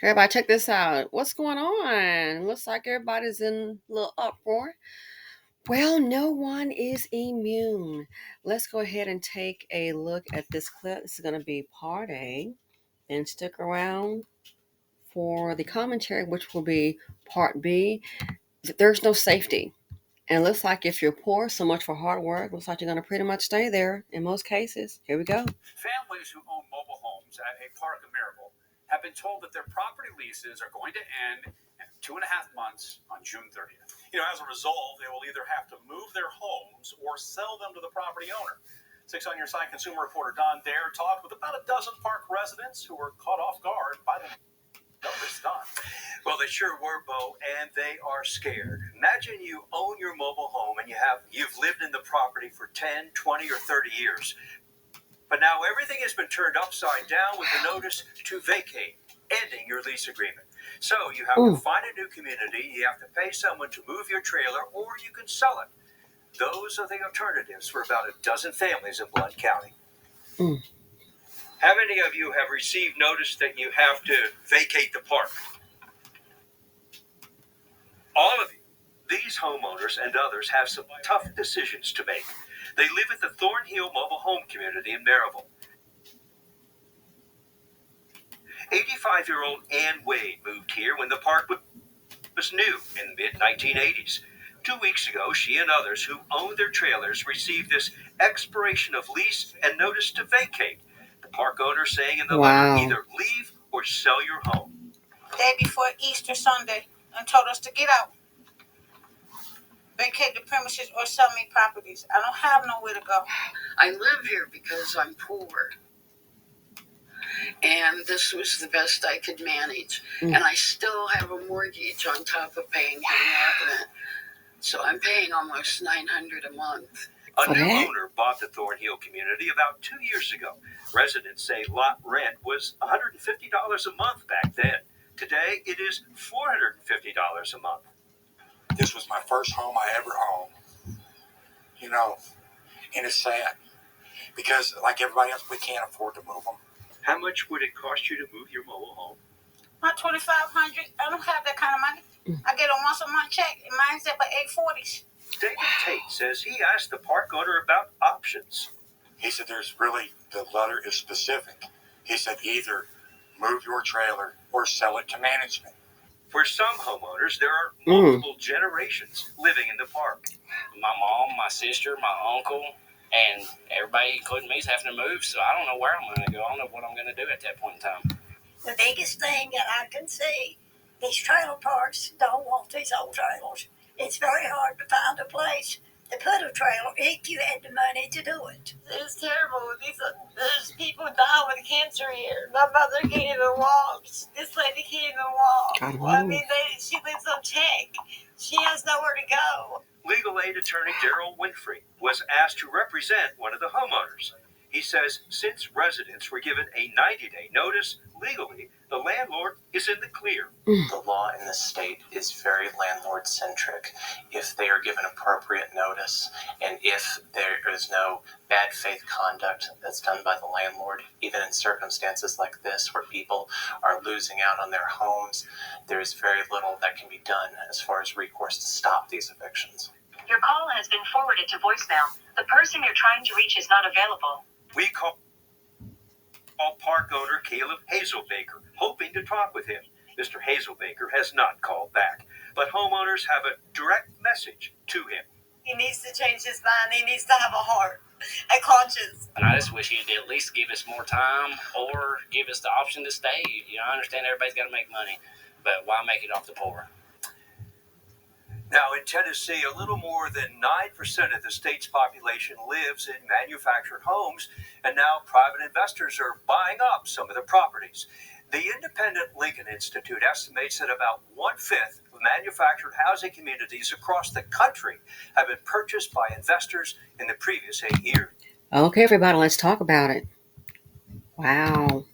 Everybody, check this out. What's going on? Looks like everybody's in a little uproar. Well, no one is immune. Let's go ahead and take a look at this clip. This is going to be part A. And stick around for the commentary, which will be part B. There's no safety. And it looks like if you're poor, so much for hard work, looks like you're going to pretty much stay there in most cases. Here we go. Families who own mobile homes at a park in Maryville have been told that their property leases are going to end in 2.5 months on June 30th. As a result, they will either have to move their homes or sell them to the property owner. 6 on Your Side consumer reporter Don Dare talked with about a dozen park residents who were caught off guard by the notice done. Well, they sure were, Bo, and they are scared. Imagine you own your mobile home and you've lived in the property for 10, 20, or 30 years. But now everything has been turned upside down with a notice to vacate, ending your lease agreement. So you have to find a new community, you have to pay someone to move your trailer, or you can sell it. Those are the alternatives for about a dozen families in Blount County. How many of you have received notice that you have to vacate the park? All of you. These homeowners and others have some tough decisions to make. They live at the Thornhill Mobile Home Community in Maryville. 85-year-old Ann Wade moved here when the park was new in the mid-1980s. 2 weeks ago, she and others who owned their trailers received this expiration of lease and notice to vacate. The park owner saying in the letter, either leave or sell your home. Day before Easter Sunday, and told us to get out, vacate the premises, or sell me properties. I don't have nowhere to go. I live here because I'm poor. And this was the best I could manage. And I still have a mortgage on top of paying him that rent. So I'm paying almost $900 a month. A new owner bought the Thornhill community about 2 years ago. Residents say lot rent was $150 a month back then. Today, it is $450 a month. This was my first home I ever owned. And it's sad. Because, like everybody else, we can't afford to move them. How much would it cost you to move your mobile home? Not $2,500. I don't have that kind of money. I get a once a month check, and mine's at $840. David Tate says he asked the park owner about options. He said the letter is specific. He said either move your trailer or sell it to management. For some homeowners, there are multiple generations living in the park. My mom, my sister, my uncle, and everybody, including me, is having to move, so I don't know where I'm going to go. I don't know what I'm going to do at that point in time. The biggest thing that I can see, these trailer parks don't want these old trailers. It's very hard to find a place to put a trailer if you had the money to do it. It's terrible. There's people dying with cancer here. My mother can't even walk. This lady can't even walk. She lives on check. She has nowhere to go. Legal aid attorney Daryl Winfrey was asked to represent one of the homeowners. He says since residents were given a 90-day notice, legally, the landlord is in the clear. The law in this state is very landlord-centric. If they are given appropriate notice, and if there is no bad faith conduct that's done by the landlord, even in circumstances like this where people are losing out on their homes, there is very little that can be done as far as recourse to stop these evictions. Your call has been forwarded to voicemail. The person you're trying to reach is not available. We call park owner Caleb Hazelbaker, hoping to talk with him. Mr. Hazelbaker has not called back, but homeowners have a direct message to him. He needs to change his mind. He needs to have a heart, a conscience. And I just wish he'd at least give us more time or give us the option to stay. I understand everybody's got to make money, but why make it off the poor? Now, in Tennessee, a little more than 9% of the state's population lives in manufactured homes, and now private investors are buying up some of the properties. The independent Lincoln Institute estimates that about 1/5 of manufactured housing communities across the country have been purchased by investors in the previous 8 years. Okay, everybody, let's talk about it. Wow.